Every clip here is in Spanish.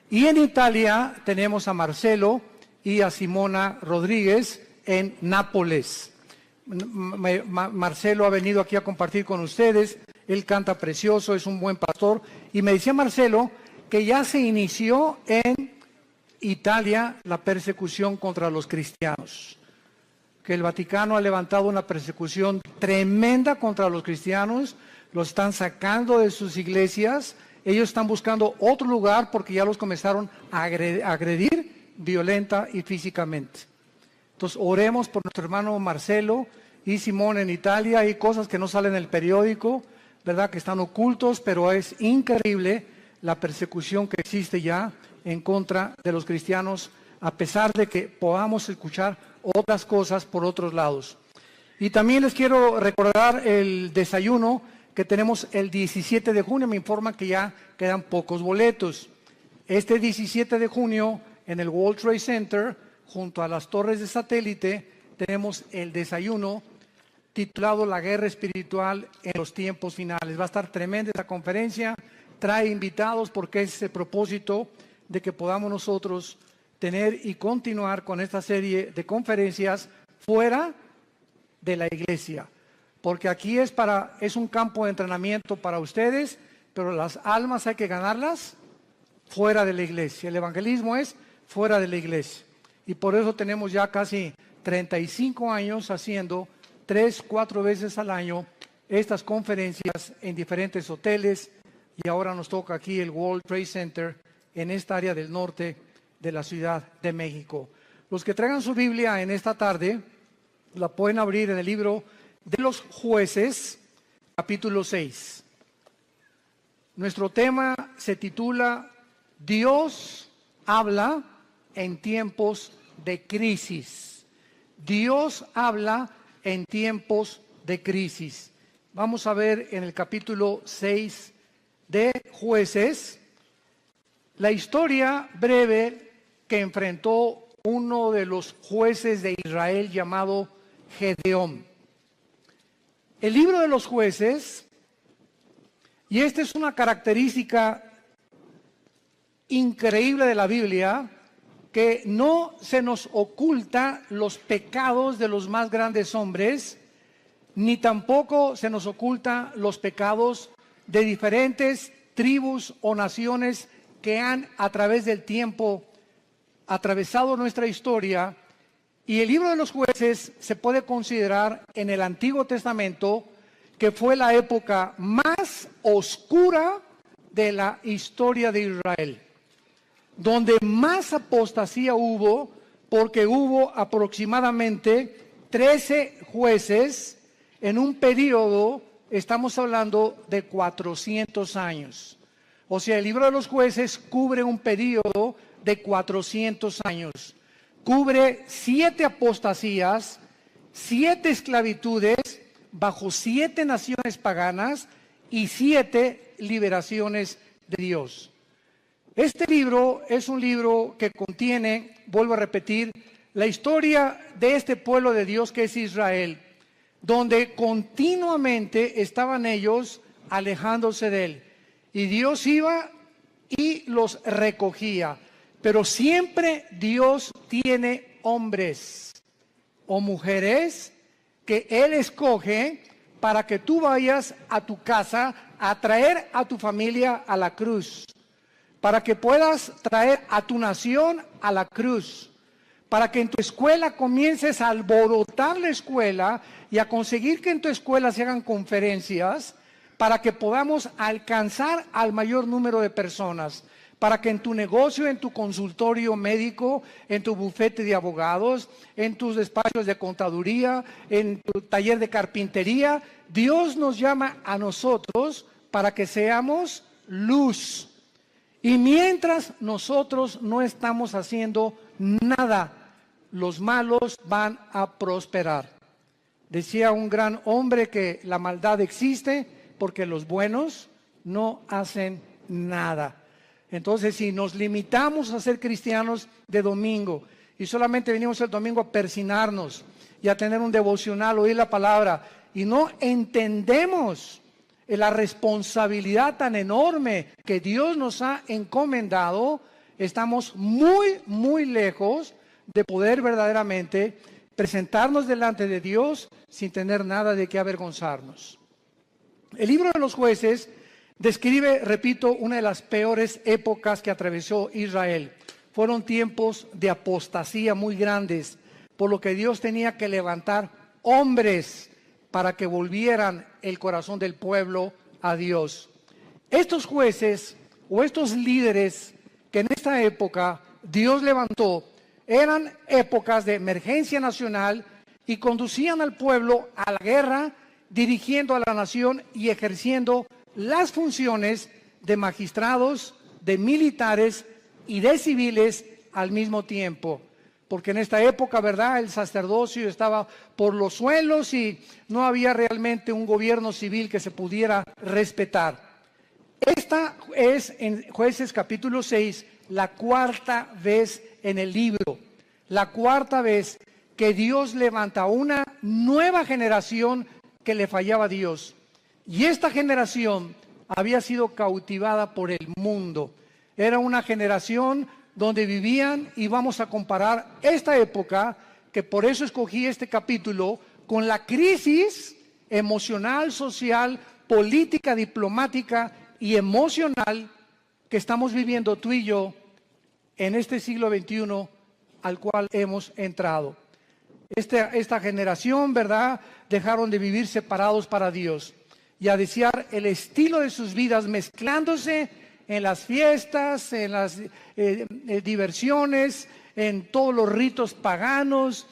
Y en Italia tenemos a Marcelo y a Simona Rodríguez en Nápoles. Marcelo ha venido aquí a compartir con ustedes, él canta precioso, es un buen pastor, y me decía Marcelo que ya se inició en Italia la persecución contra los cristianos, que el Vaticano ha levantado una persecución tremenda contra los cristianos, los están sacando de sus iglesias, ellos están buscando otro lugar porque ya los comenzaron a agredir violenta y físicamente. Entonces oremos por nuestro hermano Marcelo y Simón en Italia. Hay cosas que no salen en el periódico, ¿verdad? Que están ocultos, pero es increíble la persecución que existe ya en contra de los cristianos, a pesar de que podamos escuchar otras cosas por otros lados. Y también les quiero recordar el desayuno que tenemos el 17 de junio. Me informan que ya quedan pocos boletos. Este 17 de junio en el World Trade Center, junto a las torres de satélite, tenemos el desayuno titulado La Guerra Espiritual en los Tiempos Finales. Va a estar tremenda esta conferencia, trae invitados porque es el propósito de que podamos nosotros tener y continuar con esta serie de conferencias fuera de la iglesia. Porque aquí es un campo de entrenamiento para ustedes, pero las almas hay que ganarlas fuera de la iglesia. El evangelismo es fuera de la iglesia. Y por eso tenemos ya casi 35 años haciendo 3-4 veces al año estas conferencias en diferentes hoteles. Y ahora nos toca aquí el World Trade Center en esta área del norte de la Ciudad de México. Los que traigan su Biblia en esta tarde, la pueden abrir en el libro de los Jueces, capítulo 6. Nuestro tema se titula Dios habla en tiempos de crisis. Dios habla en tiempos de crisis. Vamos a ver en el capítulo 6 de Jueces la historia breve que enfrentó uno de los jueces de Israel llamado Gedeón. El libro de los Jueces, y esta es una característica increíble de la Biblia, que no se nos oculta los pecados de los más grandes hombres, ni tampoco se nos oculta los pecados de diferentes tribus o naciones que han a través del tiempo atravesado nuestra historia. Y el libro de los Jueces se puede considerar en el Antiguo Testamento que fue la época más oscura de la historia de Israel, donde más apostasía hubo, porque hubo aproximadamente 13 jueces en un periodo, estamos hablando de 400 años. O sea, el libro de los Jueces cubre un periodo de 400 años. Cubre 7 apostasías, 7 esclavitudes bajo 7 naciones paganas y 7 liberaciones de Dios. Este libro es un libro que contiene, vuelvo a repetir, la historia de este pueblo de Dios que es Israel, donde continuamente estaban ellos alejándose de él. Y Dios iba y los recogía. Pero siempre Dios tiene hombres o mujeres que Él escoge para que tú vayas a tu casa a traer a tu familia a la cruz, para que puedas traer a tu nación a la cruz, para que en tu escuela comiences a alborotar la escuela y a conseguir que en tu escuela se hagan conferencias, para que podamos alcanzar al mayor número de personas, para que en tu negocio, en tu consultorio médico, en tu bufete de abogados, en tus despachos de contaduría, en tu taller de carpintería, Dios nos llama a nosotros para que seamos luz. Y mientras nosotros no estamos haciendo nada, los malos van a prosperar. Decía un gran hombre que la maldad existe porque los buenos no hacen nada. Entonces, si nos limitamos a ser cristianos de domingo y solamente venimos el domingo a persinarnos y a tener un devocional, oír la palabra, y no entendemos la responsabilidad tan enorme que Dios nos ha encomendado, estamos muy, muy lejos de poder verdaderamente presentarnos delante de Dios sin tener nada de qué avergonzarnos. El libro de los Jueces describe, repito, una de las peores épocas que atravesó Israel. Fueron tiempos de apostasía muy grandes, por lo que Dios tenía que levantar hombres para que volvieran el corazón del pueblo a Dios. Estos jueces o estos líderes que en esta época Dios levantó, eran épocas de emergencia nacional y conducían al pueblo a la guerra, dirigiendo a la nación y ejerciendo las funciones de magistrados, de militares y de civiles al mismo tiempo. Porque en esta época, ¿verdad?, el sacerdocio estaba por los suelos y no había realmente un gobierno civil que se pudiera respetar. Esta es, en Jueces capítulo 6, la cuarta vez en el libro, la cuarta vez que Dios levanta una nueva generación que le fallaba a Dios. Y esta generación había sido cautivada por el mundo. Era una generación donde vivían, y vamos a comparar esta época, que por eso escogí este capítulo, con la crisis emocional, social, política, diplomática y emocional que estamos viviendo tú y yo en este siglo XXI al cual hemos entrado. Esta generación, ¿verdad?, dejaron de vivir separados para Dios y a desear el estilo de sus vidas mezclándose en las fiestas, en las diversiones, en todos los ritos paganos,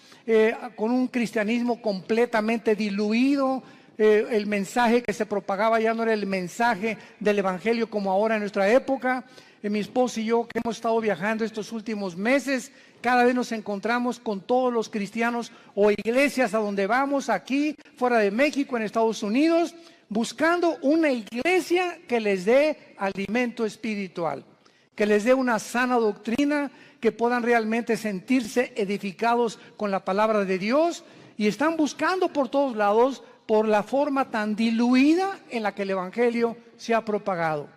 con un cristianismo completamente diluido. El mensaje que se propagaba ya no era el mensaje del evangelio como ahora en nuestra época. Mi esposo y yo, que hemos estado viajando estos últimos meses, cada vez nos encontramos con todos los cristianos o iglesias a donde vamos, aquí, fuera de México, en Estados Unidos, buscando una iglesia que les dé alimento espiritual, que les dé una sana doctrina, que puedan realmente sentirse edificados con la palabra de Dios, y están buscando por todos lados por la forma tan diluida en la que el evangelio se ha propagado.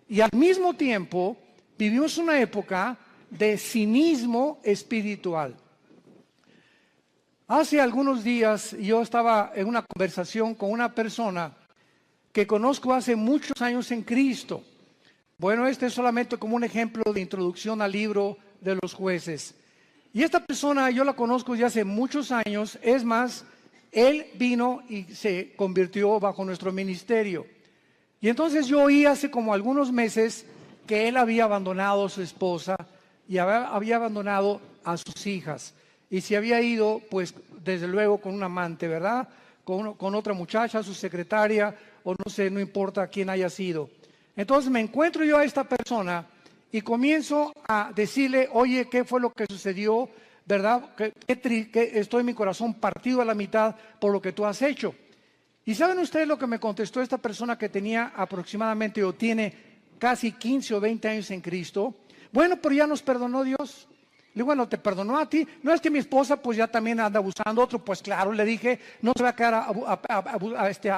Y al mismo tiempo vivimos una época de cinismo espiritual. Hace algunos días yo estaba en una conversación con una persona que conozco hace muchos años en Cristo. Bueno, este es solamente como un ejemplo de introducción al libro de los Jueces. Y esta persona yo la conozco ya hace muchos años. Es más, él vino y se convirtió bajo nuestro ministerio. Y entonces yo oí hace como algunos meses que él había abandonado a su esposa y había abandonado a sus hijas. Y se había ido, pues, desde luego con un amante, ¿verdad? Con otra muchacha, su secretaria, o no sé, no importa quién haya sido. Entonces me encuentro yo a esta persona y comienzo a decirle, oye, ¿qué fue lo que sucedió? ¿Verdad? Que estoy en mi corazón partido a la mitad por lo que tú has hecho. ¿Y saben ustedes lo que me contestó esta persona que tenía aproximadamente o tiene casi 15 o 20 años en Cristo? Bueno, pero ya nos perdonó Dios. Le digo, bueno, ¿te perdonó a ti? No, es que mi esposa pues ya también anda abusando otro. Pues claro, le dije, no se va a quedar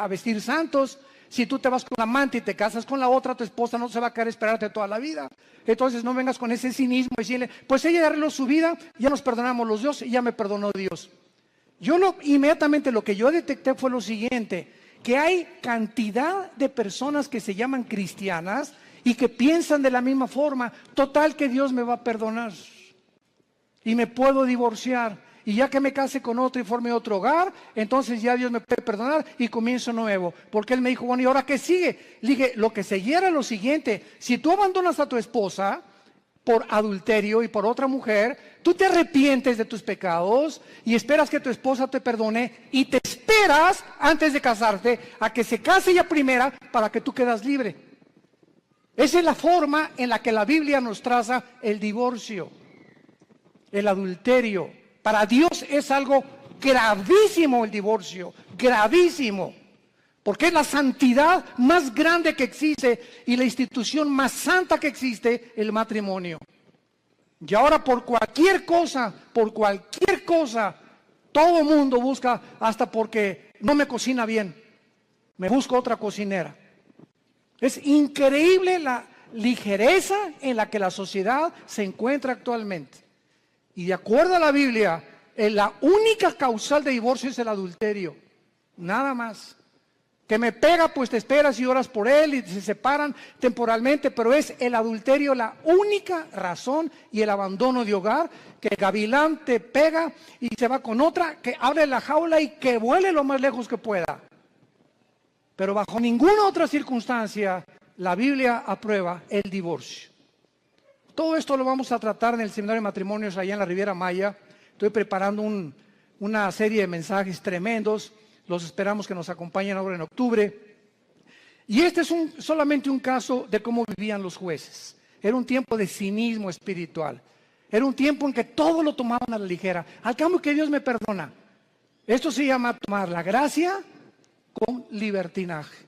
a vestir santos. Si tú te vas con la amante y te casas con la otra, tu esposa no se va a quedar a esperarte toda la vida. Entonces no vengas con ese cinismo y decirle, pues ella arregló su vida, ya nos perdonamos los dos y ya me perdonó Dios. Inmediatamente lo que yo detecté fue lo siguiente, que hay cantidad de personas que se llaman cristianas y que piensan de la misma forma, total que Dios me va a perdonar y me puedo divorciar y ya que me case con otro y forme otro hogar, entonces ya Dios me puede perdonar y comienzo nuevo. Porque él me dijo, bueno, ¿y ahora qué sigue? Le dije, lo que seguía era lo siguiente, si tú abandonas a tu esposa por adulterio y por otra mujer, tú te arrepientes de tus pecados y esperas que tu esposa te perdone y te esperas antes de casarte a que se case ella primera para que tú quedas libre. Esa es la forma en la que la Biblia nos traza el divorcio, el adulterio. Para Dios es algo gravísimo el divorcio, gravísimo. Porque es la santidad más grande que existe y la institución más santa que existe, el matrimonio. Y ahora por cualquier cosa, todo mundo busca, hasta porque no me cocina bien, me busco otra cocinera. Es increíble ligereza en la que la sociedad se encuentra actualmente. Y de acuerdo a la Biblia, la única causal de divorcio es el adulterio, nada más. Que me pega, pues te esperas y oras por él y se separan temporalmente, pero es el adulterio la única razón, y el abandono de hogar, que el gavilán te pega y se va con otra, que abre la jaula y que vuele lo más lejos que pueda. Pero bajo ninguna otra circunstancia la Biblia aprueba el divorcio. Todo esto lo vamos a tratar en el seminario de matrimonios allá en la Riviera Maya. Estoy preparando una serie de mensajes tremendos. Los esperamos que nos acompañen ahora en octubre. Y este es solamente un caso de cómo vivían los jueces. Era un tiempo de cinismo espiritual. Era un tiempo en que todo lo tomaban a la ligera. Al cambio que Dios me perdona. Esto se llama tomar la gracia con libertinaje.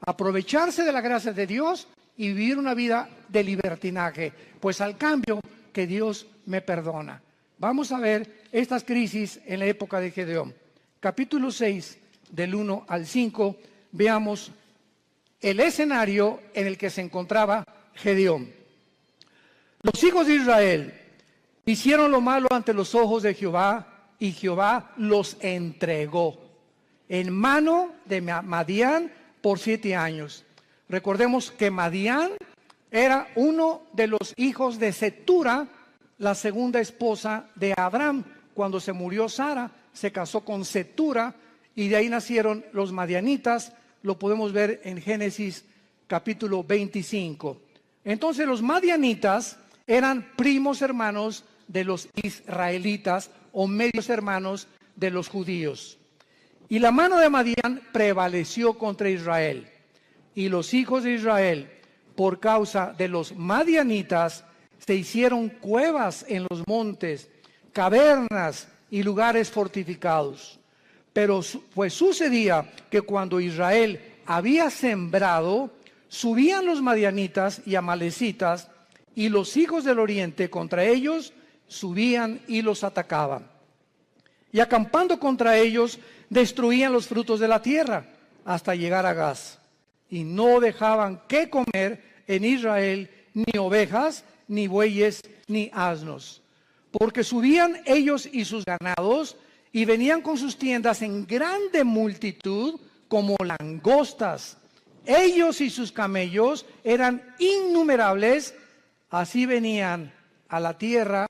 Aprovecharse de la gracia de Dios y vivir una vida de libertinaje. Pues al cambio que Dios me perdona. Vamos a ver estas crisis en la época de Gedeón. Capítulo 6, del 1 al 5, veamos el escenario en el que se encontraba Gedeón. Los hijos de Israel hicieron lo malo ante los ojos de Jehová, y Jehová los entregó en mano de Madián por 7 años. Recordemos que Madián era uno de los hijos de Cetura, la segunda esposa de Abraham. Cuando se murió Sara, se casó con Cetura y de ahí nacieron los madianitas. Lo podemos ver en Génesis capítulo 25. Entonces los madianitas eran primos hermanos de los israelitas o medios hermanos de los judíos. Y la mano de Madián prevaleció contra Israel. Y los hijos de Israel, por causa de los madianitas, se hicieron cuevas en los montes, cavernas y lugares fortificados. Pero pues sucedía que cuando Israel había sembrado, subían los madianitas y amalecitas, y los hijos del oriente contra ellos subían y los atacaban. Y acampando contra ellos, destruían los frutos de la tierra hasta llegar a Gaz. Y no dejaban que comer en Israel ni ovejas, ni bueyes, ni asnos. Porque subían ellos y sus ganados, y venían con sus tiendas en grande multitud, como langostas. Ellos y sus camellos eran innumerables, así venían a la tierra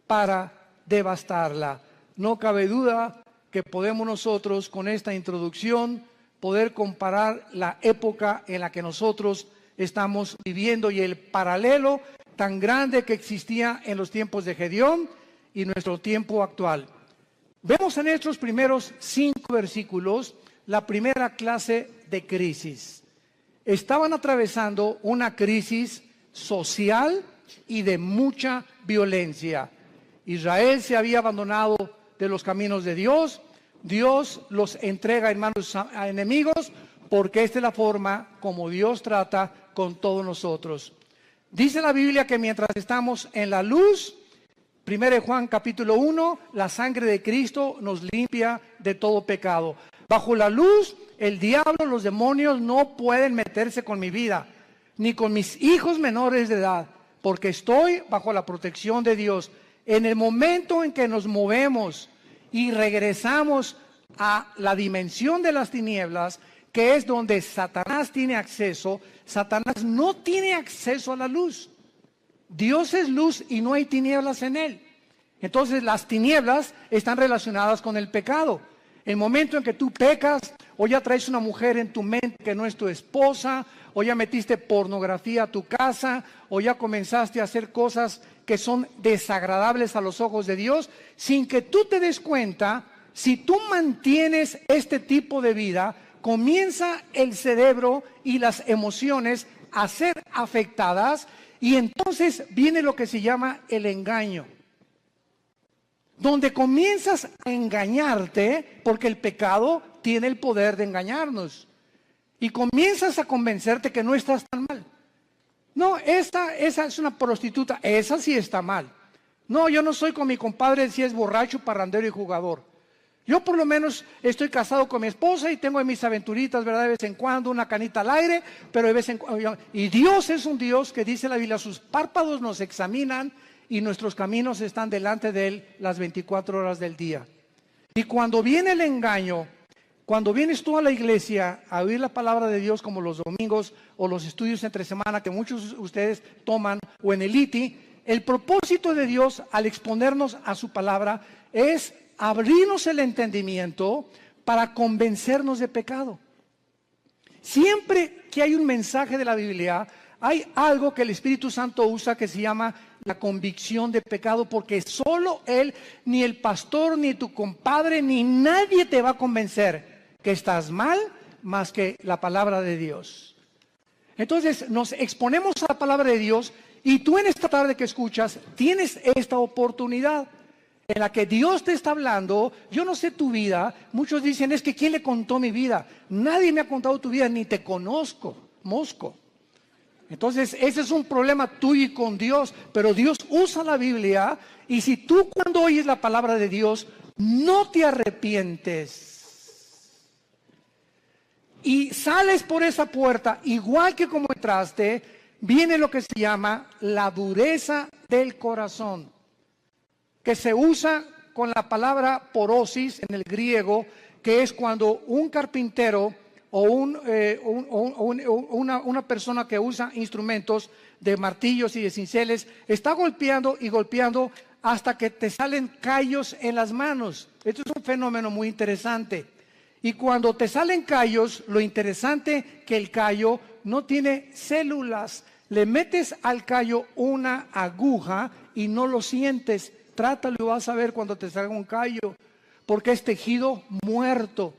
para devastarla. No cabe duda que podemos nosotros, con esta introducción, poder comparar la época en la que nosotros estamos viviendo y el paralelo tan grande que existía en los tiempos de Gedeón y nuestro tiempo actual. Vemos en estos primeros 5 versículos la primera clase de crisis. Estaban atravesando una crisis social y de mucha violencia. Israel se había abandonado de los caminos de Dios. Dios los entrega en manos a enemigos, porque esta es la forma como Dios trata con todos nosotros. Dice la Biblia que mientras estamos en la luz, 1 Juan capítulo 1, la sangre de Cristo nos limpia de todo pecado. Bajo la luz, el diablo, los demonios no pueden meterse con mi vida, ni con mis hijos menores de edad, porque estoy bajo la protección de Dios. En el momento en que nos movemos y regresamos a la dimensión de las tinieblas, que es donde Satanás tiene acceso, Satanás no tiene acceso a la luz. Dios es luz y no hay tinieblas en él. Entonces las tinieblas están relacionadas con el pecado. El momento en que tú pecas, o ya traes una mujer en tu mente que no es tu esposa, o ya metiste pornografía a tu casa, o ya comenzaste a hacer cosas que son desagradables a los ojos de Dios, sin que tú te des cuenta, si tú mantienes este tipo de vida, comienza el cerebro y las emociones a ser afectadas, y entonces viene lo que se llama el engaño, donde comienzas a engañarte, porque el pecado tiene el poder de engañarnos, y comienzas a convencerte que no estás tan mal. No, esa es una prostituta, esa sí está mal. No, yo no soy con mi compadre si es borracho, parrandero y jugador. Yo por lo menos estoy casado con mi esposa y tengo mis aventuritas, ¿verdad? De vez en cuando, una canita al aire, pero de vez en cuando. Y Dios es un Dios que dice la Biblia, sus párpados nos examinan y nuestros caminos están delante de Él las 24 horas del día. Y cuando viene el engaño, cuando vienes tú a la iglesia a oír la palabra de Dios como los domingos o los estudios entre semana que muchos de ustedes toman o en el ITI, el propósito de Dios al exponernos a su palabra es abrirnos el entendimiento para convencernos de pecado. Siempre que hay un mensaje de la Biblia, hay algo que el Espíritu Santo usa que se llama la convicción de pecado, porque solo Él, ni el pastor, ni tu compadre, ni nadie te va a convencer que estás mal más que la palabra de Dios. Entonces nos exponemos a la palabra de Dios y tú en esta tarde que escuchas tienes esta oportunidad en la que Dios te está hablando. Yo no sé tu vida. Muchos dicen, es que ¿quién le contó mi vida? Nadie me ha contado tu vida, ni te conozco, mosco. Entonces ese es un problema tuyo y con Dios, pero Dios usa la Biblia y si tú cuando oyes la palabra de Dios no te arrepientes y sales por esa puerta igual que como entraste, viene lo que se llama la dureza del corazón, que se usa con la palabra porosis en el griego, que es cuando un carpintero o una persona que usa instrumentos de martillos y de cinceles está golpeando y golpeando hasta que te salen callos en las manos. Esto es un fenómeno muy interesante. Y cuando te salen callos, lo interesante que el callo no tiene células. Le metes al callo una aguja y no lo sientes. Trátalo y vas a ver cuando te salga un callo, porque es tejido muerto.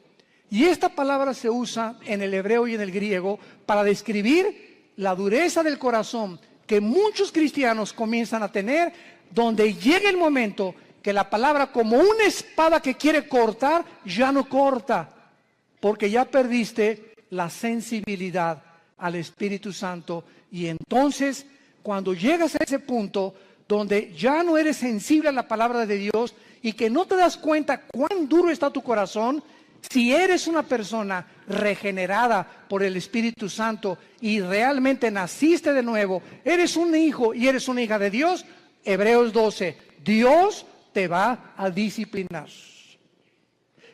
Y esta palabra se usa en el hebreo y en el griego para describir la dureza del corazón que muchos cristianos comienzan a tener, donde llega el momento que la palabra, como una espada que quiere cortar, ya no corta, porque ya perdiste la sensibilidad al Espíritu Santo. Y entonces, cuando llegas a ese punto donde ya no eres sensible a la palabra de Dios y que no te das cuenta cuán duro está tu corazón, si eres una persona regenerada por el Espíritu Santo y realmente naciste de nuevo, eres un hijo y eres una hija de Dios, Hebreos 12, Dios te va a disciplinar.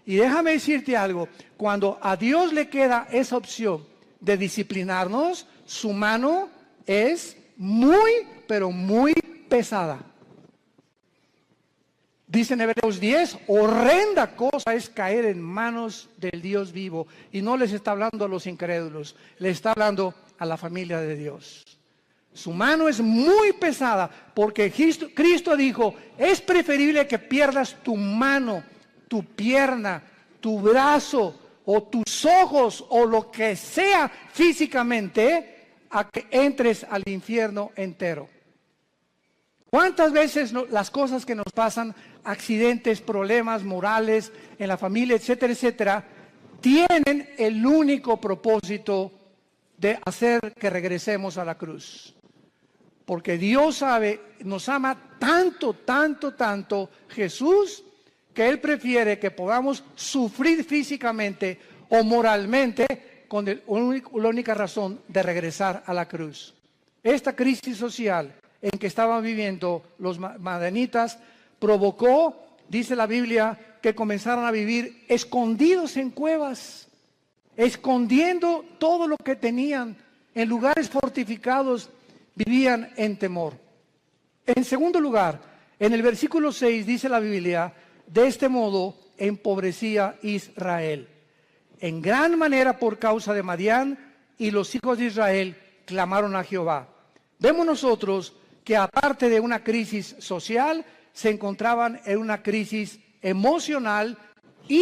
Y déjame decirte algo, cuando a Dios le queda esa opción de disciplinarnos, su mano es muy, pero muy pesada. Dice en Hebreos 10, horrenda cosa es caer en manos del Dios vivo. Y no les está hablando a los incrédulos, le está hablando a la familia de Dios. Su mano es muy pesada porque Cristo dijo, es preferible que pierdas tu mano, tu pierna, tu brazo o tus ojos o lo que sea físicamente a que entres al infierno entero. ¿Cuántas veces las cosas que nos pasan, accidentes, problemas morales en la familia, etcétera, etcétera, tienen el único propósito de hacer que regresemos a la cruz? Porque Dios sabe, nos ama tanto, tanto, tanto Jesús, que Él prefiere que podamos sufrir físicamente o moralmente con la única razón de regresar a la cruz. Esta crisis social en que estaban viviendo los madianitas provocó, dice la Biblia, que comenzaron a vivir escondidos en cuevas, escondiendo todo lo que tenían, en lugares fortificados, vivían en temor. En segundo lugar, en el versículo 6 dice la Biblia, de este modo empobrecía Israel en gran manera por causa de Madián, y los hijos de Israel clamaron a Jehová. Vemos nosotros que aparte de una crisis social, se encontraban en una crisis emocional y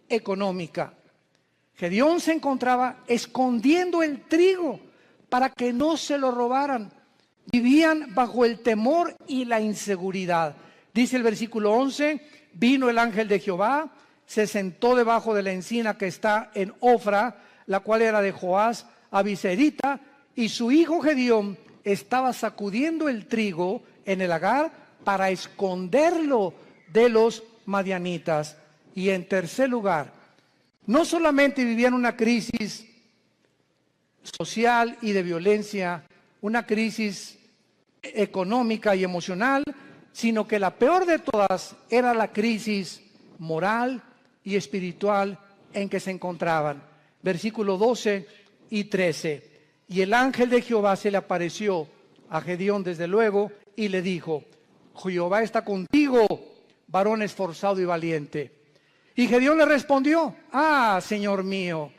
económica. Gedeón se encontraba escondiendo el trigo para que no se lo robaran. Vivían bajo el temor y la inseguridad. Dice el versículo 11, vino el ángel de Jehová, se sentó debajo de la encina que está en Ofra, la cual era de Joás Abiserita, y su hijo Gedeón estaba sacudiendo el trigo en el lagar para esconderlo de los madianitas. Y en tercer lugar, no solamente vivían una crisis social y de violencia, una crisis económica y emocional, sino que la peor de todas era la crisis moral y espiritual en que se encontraban. Versículos 12 y 13. Y el ángel de Jehová se le apareció a Gedeón desde luego y le dijo: Jehová está contigo, varón esforzado y valiente. Y Gedeón le respondió: Señor mío,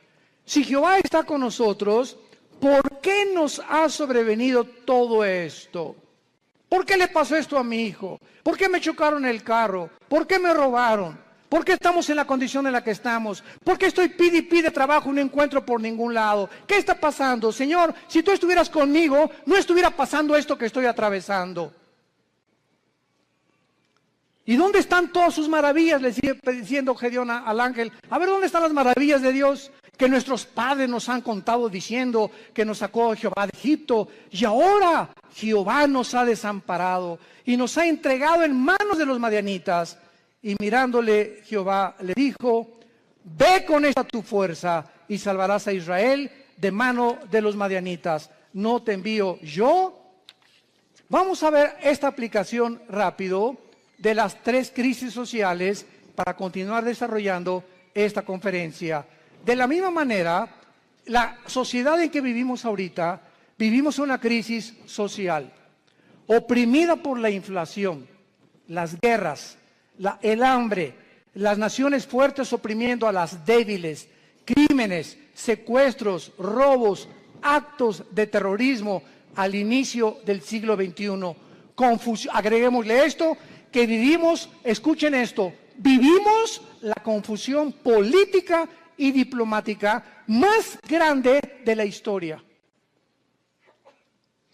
si Jehová está con nosotros, ¿por qué nos ha sobrevenido todo esto? ¿Por qué le pasó esto a mi hijo? ¿Por qué me chocaron el carro? ¿Por qué me robaron? ¿Por qué estamos en la condición en la que estamos? ¿Por qué estoy pide y pide trabajo y no encuentro por ningún lado? ¿Qué está pasando? Señor, si tú estuvieras conmigo, no estuviera pasando esto que estoy atravesando. ¿Y dónde están todas sus maravillas? Le sigue diciendo Gedeón al ángel. A ver, ¿dónde están las maravillas de Dios? Que nuestros padres nos han contado diciendo que nos sacó Jehová de Egipto. Y ahora Jehová nos ha desamparado y nos ha entregado en manos de los madianitas. Y mirándole Jehová le dijo: ve con esta tu fuerza y salvarás a Israel de mano de los madianitas. ¿No te envío yo? Vamos a ver esta aplicación rápido de las tres crisis sociales para continuar desarrollando esta conferencia. De la misma manera, la sociedad en que vivimos ahorita, vivimos una crisis social, oprimida por la inflación, las guerras, el hambre, las naciones fuertes oprimiendo a las débiles, crímenes, secuestros, robos, actos de terrorismo al inicio del siglo XXI. Agreguémosle esto, que vivimos, escuchen esto, vivimos la confusión política y diplomática más grande de la historia.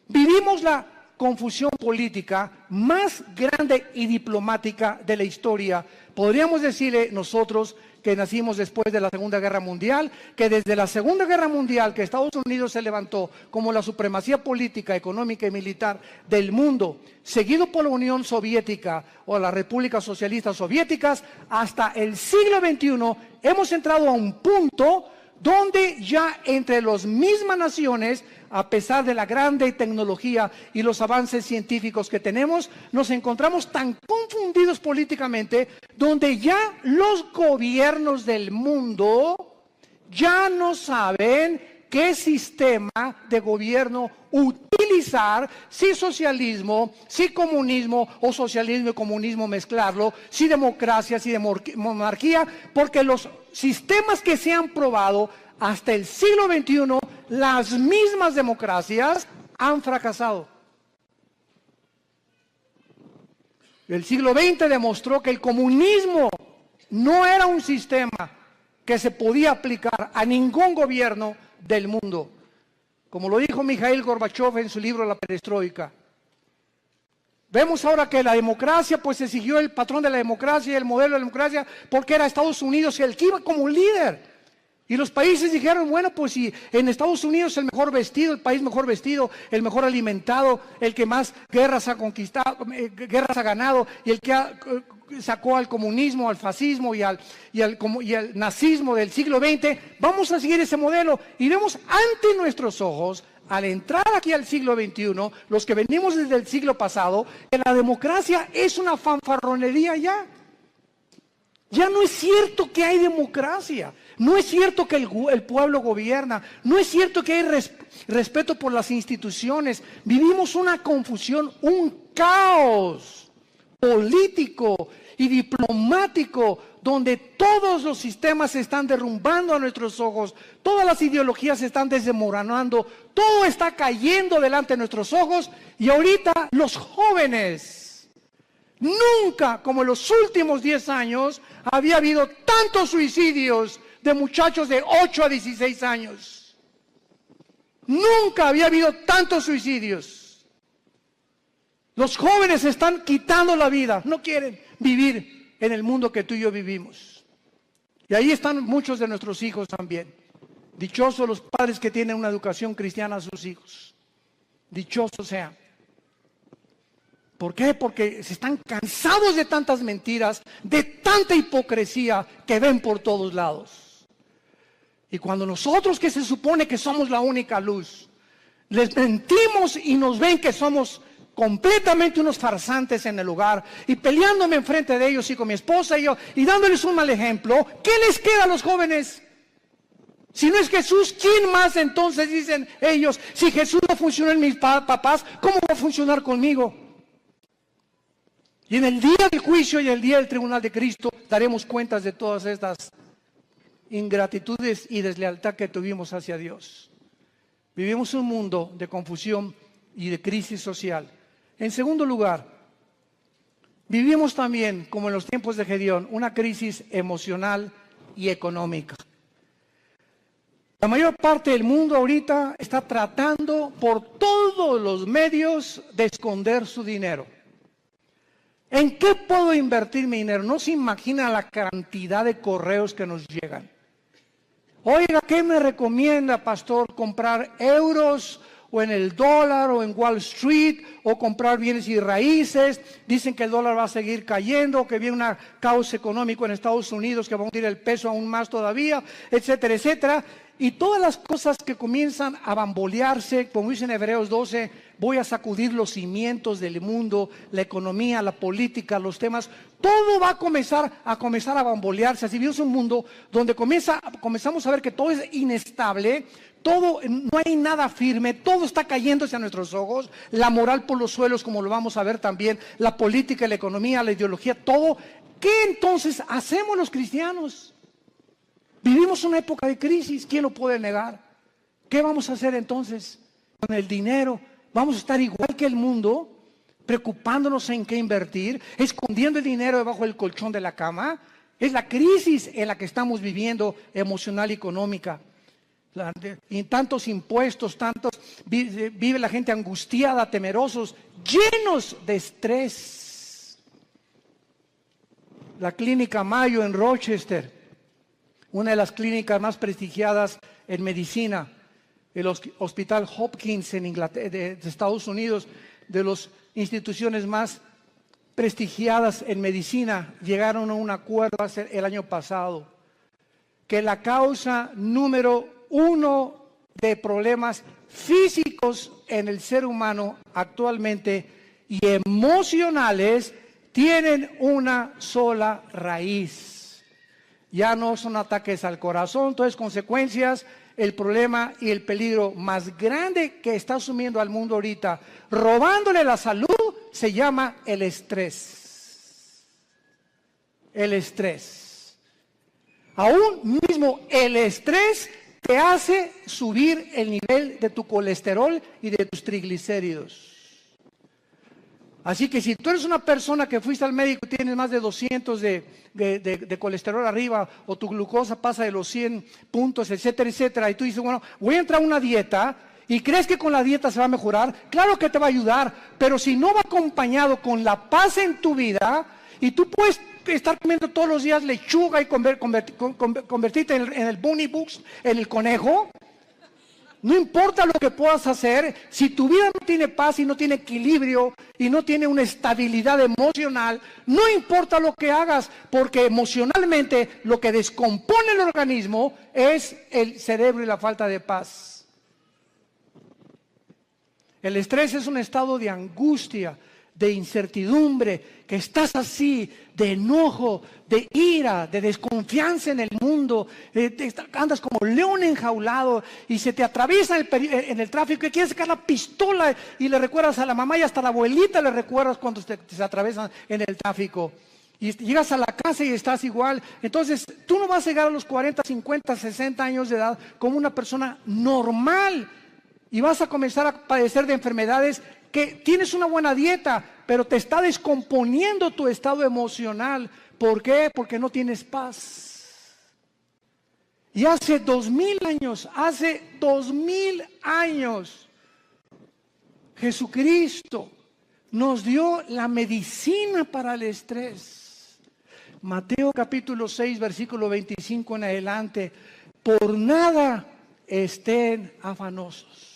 Vivimos la confusión política más grande y diplomática de la historia. Podríamos decirle nosotros que nacimos después de la Segunda Guerra Mundial, que desde la Segunda Guerra Mundial, que Estados Unidos se levantó como la supremacía política, económica y militar del mundo, seguido por la Unión Soviética o las repúblicas socialistas soviéticas, hasta el siglo XXI, hemos entrado a un punto donde ya entre las mismas naciones, a pesar de la grande tecnología y los avances científicos que tenemos, nos encontramos tan confundidos políticamente, donde ya los gobiernos del mundo ya no saben qué sistema de gobierno utilizar, si socialismo, si comunismo o socialismo y comunismo mezclarlo, si democracia, si monarquía, porque los sistemas que se han probado hasta el siglo XXI, las mismas democracias han fracasado. El siglo XX demostró que el comunismo no era un sistema que se podía aplicar a ningún gobierno del mundo, como lo dijo Mikhail Gorbachev en su libro La Perestroika. Vemos ahora que la democracia, pues se siguió el patrón de la democracia y el modelo de la democracia, porque era Estados Unidos el que iba como líder. Y los países dijeron, bueno, pues si en Estados Unidos el mejor vestido, el país mejor vestido, el mejor alimentado, el que más guerras ha conquistado, guerras ha ganado, y el que sacó al comunismo, al fascismo y al nazismo del siglo XX, vamos a seguir ese modelo. Y vemos ante nuestros ojos, al entrar aquí al siglo XXI, los que venimos desde el siglo pasado, que la democracia es una fanfarronería ya. Ya no es cierto que hay democracia, no es cierto que el pueblo gobierna, no es cierto que hay respeto por las instituciones. Vivimos una confusión, un caos político y diplomático, donde todos los sistemas se están derrumbando a nuestros ojos, todas las ideologías se están desmoronando, todo está cayendo delante de nuestros ojos, y ahorita los jóvenes, nunca, como en los últimos 10 años, había habido tantos suicidios de muchachos de 8 a 16 años. Nunca había habido tantos suicidios. Los jóvenes se están quitando la vida, no quieren vivir en el mundo que tú y yo vivimos. Y ahí están muchos de nuestros hijos también. Dichosos los padres que tienen una educación cristiana a sus hijos. Dichosos sean. ¿Por qué? Porque se están cansados de tantas mentiras, de tanta hipocresía que ven por todos lados. Y cuando nosotros, que se supone que somos la única luz, les mentimos y nos ven que somos completamente unos farsantes en el lugar y peleándome enfrente de ellos y con mi esposa y yo y dándoles un mal ejemplo, ¿qué les queda a los jóvenes? Si no es Jesús, ¿quién más entonces dicen ellos? Si Jesús no funcionó en mis papás, ¿cómo va a funcionar conmigo? Y en el día del juicio y el día del tribunal de Cristo daremos cuentas de todas estas ingratitudes y deslealtad que tuvimos hacia Dios. Vivimos un mundo de confusión y de crisis social. En segundo lugar, vivimos también, como en los tiempos de Gedeón, una crisis emocional y económica. La mayor parte del mundo ahorita está tratando por todos los medios de esconder su dinero. ¿En qué puedo invertir mi dinero? No se imagina la cantidad de correos que nos llegan. Oiga, ¿qué me recomienda, pastor? ¿Comprar euros o en el dólar o en Wall Street o comprar bienes y raíces? Dicen que el dólar va a seguir cayendo, que viene un caos económico en Estados Unidos que va a hundir el peso aún más todavía, etcétera, etcétera. Y todas las cosas que comienzan a bambolearse, como dice en Hebreos 12, voy a sacudir los cimientos del mundo, la economía, la política, los temas, todo va a comenzar a bambolearse. Así vivimos un mundo donde comenzamos a ver que todo es inestable, todo, no hay nada firme, todo está cayéndose a nuestros ojos, la moral por los suelos, como lo vamos a ver también, la política, la economía, la ideología, todo. ¿Qué entonces hacemos los cristianos? Vivimos una época de crisis, ¿quién lo puede negar? ¿Qué vamos a hacer entonces con el dinero? ¿Vamos a estar igual que el mundo, preocupándonos en qué invertir, escondiendo el dinero debajo del colchón de la cama? Es la crisis en la que estamos viviendo, emocional y económica. Y tantos impuestos, vive la gente angustiada, temerosos, llenos de estrés. La clínica Mayo en Rochester, una de las clínicas más prestigiadas en medicina, el Hospital Hopkins en Inglaterra, de Estados Unidos, de las instituciones más prestigiadas en medicina, llegaron a un acuerdo el año pasado, que la causa número 1 de problemas físicos en el ser humano actualmente y emocionales tienen una sola raíz. Ya no son ataques al corazón, entonces consecuencias, el problema y el peligro más grande que está asumiendo al mundo ahorita, robándole la salud, se llama el estrés. El estrés. Aún mismo el estrés te hace subir el nivel de tu colesterol y de tus triglicéridos. Así que si tú eres una persona que fuiste al médico y tienes más de 200 de colesterol arriba o tu glucosa pasa de los 100 puntos, etcétera, etcétera, y tú dices, bueno, voy a entrar a una dieta y crees que con la dieta se va a mejorar, claro que te va a ayudar, pero si no va acompañado con la paz en tu vida y tú puedes estar comiendo todos los días lechuga y convertirte en el bunny books, en el conejo. No importa lo que puedas hacer, si tu vida no tiene paz y no tiene equilibrio y no tiene una estabilidad emocional, no importa lo que hagas, porque emocionalmente lo que descompone el organismo es el cerebro y la falta de paz. El estrés es un estado de angustia, de incertidumbre, que estás así, de enojo, de ira, de desconfianza en el mundo, andas como león enjaulado y se te atraviesa en el tráfico y quieres sacar la pistola y le recuerdas a la mamá y hasta a la abuelita le recuerdas cuando se atraviesan en el tráfico. Y llegas a la casa y estás igual. Entonces, tú no vas a llegar a los 40, 50, 60 años de edad como una persona normal y vas a comenzar a padecer de enfermedades que tienes una buena dieta, pero te está descomponiendo tu estado emocional. ¿Por qué? Porque no tienes paz. Y hace 2000 años, Jesucristo nos dio la medicina para el estrés. Mateo capítulo 6, versículo 25 en adelante. Por nada estén afanosos.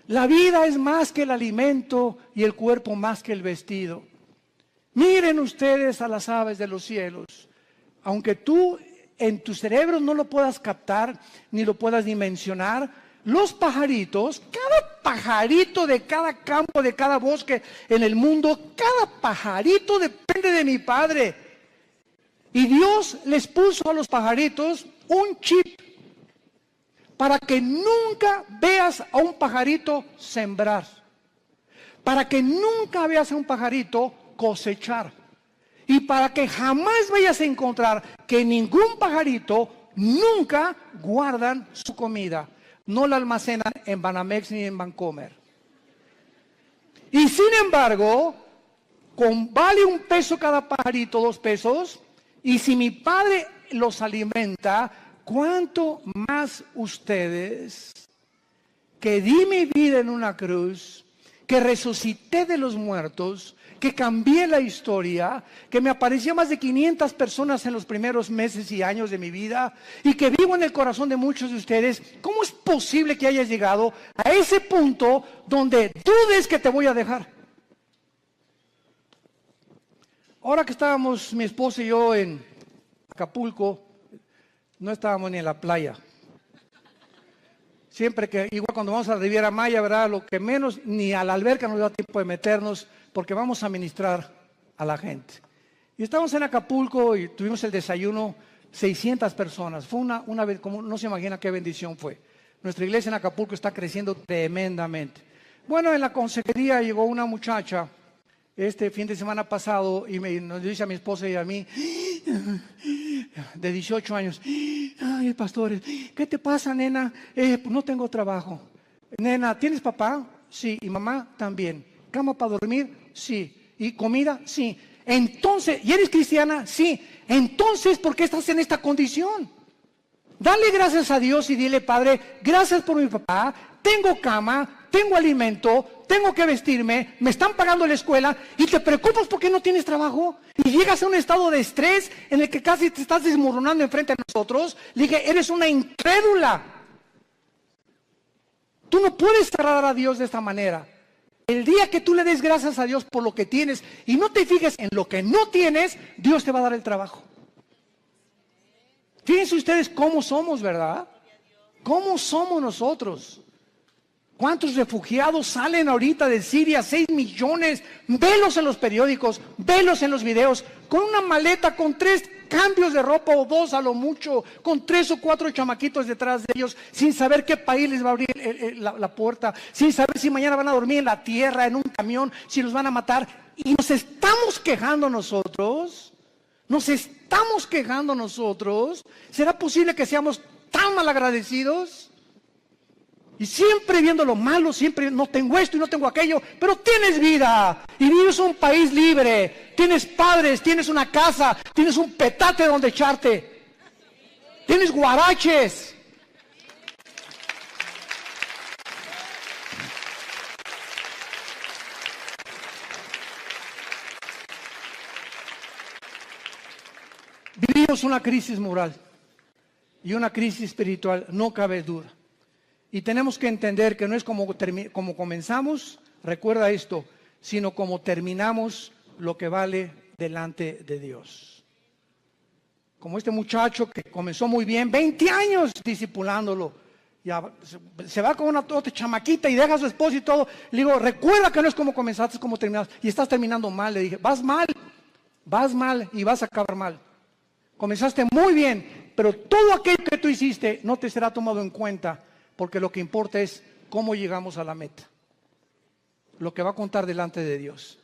La vida es más que el alimento y el cuerpo más que el vestido. Miren ustedes a las aves de los cielos. Aunque tú en tu cerebro no lo puedas captar, ni lo puedas dimensionar, los pajaritos, cada pajarito de cada campo, de cada bosque en el mundo, cada pajarito depende de mi Padre. Y Dios les puso a los pajaritos un chip para que nunca veas a un pajarito sembrar, para que nunca veas a un pajarito cosechar, y para que jamás vayas a encontrar que ningún pajarito nunca guardan su comida, no la almacenan en Banamex ni en Bancomer. Y sin embargo, vale $1 cada pajarito, $2, y si mi Padre los alimenta, ¿cuánto más ustedes, que di mi vida en una cruz, que resucité de los muertos, que cambié la historia, que me apareció más de 500 personas en los primeros meses y años de mi vida, y que vivo en el corazón de muchos de ustedes? ¿Cómo es posible que hayas llegado a ese punto donde dudes que te voy a dejar? Ahora que estábamos mi esposa y yo en Acapulco, no estábamos ni en la playa. Siempre que, igual cuando vamos a la Riviera Maya, ¿verdad? Lo que menos, ni a la alberca nos da tiempo de meternos, porque vamos a ministrar a la gente. Y estábamos en Acapulco y tuvimos el desayuno, 600 personas. Fue una vez, como no se imagina qué bendición fue. Nuestra iglesia en Acapulco está creciendo tremendamente. Bueno, en la consejería llegó una muchacha este fin de semana pasado y nos dice a mi esposa y a mí, de 18 años, ay, pastores, ¿qué te pasa, nena? No tengo trabajo. Nena, ¿tienes papá? Sí. ¿Y mamá? También. ¿Cama para dormir? Sí. ¿Y comida? Sí. Entonces, ¿y eres cristiana? Sí. Entonces, ¿por qué estás en esta condición? Dale gracias a Dios y dile, Padre, gracias por mi papá, tengo cama, tengo alimento, tengo que vestirme, me están pagando la escuela y te preocupas porque no tienes trabajo y llegas a un estado de estrés en el que casi te estás desmoronando enfrente de nosotros. Le dije, eres una incrédula. Tú no puedes tratar a Dios de esta manera. El día que tú le des gracias a Dios por lo que tienes y no te fijes en lo que no tienes, Dios te va a dar el trabajo. Fíjense ustedes cómo somos, ¿verdad? ¿Cómo somos nosotros? ¿Cuántos refugiados salen ahorita de Siria? 6 millones. Velos en los periódicos, velos en los videos, con una maleta, con 3 cambios de ropa o 2 a lo mucho, con 3 o 4 chamaquitos detrás de ellos, sin saber qué país les va a abrir la puerta, sin saber si mañana van a dormir en la tierra, en un camión, si los van a matar. Y nos estamos quejando nosotros. Nos estamos quejando nosotros. ¿Será posible que seamos tan malagradecidos? Y siempre viendo lo malo, siempre no tengo esto y no tengo aquello, pero tienes vida y vives en un país libre, tienes padres, tienes una casa, tienes un petate donde echarte, tienes guaraches. Vivimos una crisis moral y una crisis espiritual, no cabe duda. Y tenemos que entender que no es como comenzamos, recuerda esto, sino como terminamos lo que vale delante de Dios. Como este muchacho que comenzó muy bien, 20 años discipulándolo, ya se va con una otra chamaquita y deja a su esposo y todo. Le digo, recuerda que no es como comenzaste, es como terminaste. Y estás terminando mal, le dije, vas mal y vas a acabar mal. Comenzaste muy bien, pero todo aquello que tú hiciste no te será tomado en cuenta, porque lo que importa es cómo llegamos a la meta. Lo que va a contar delante de Dios.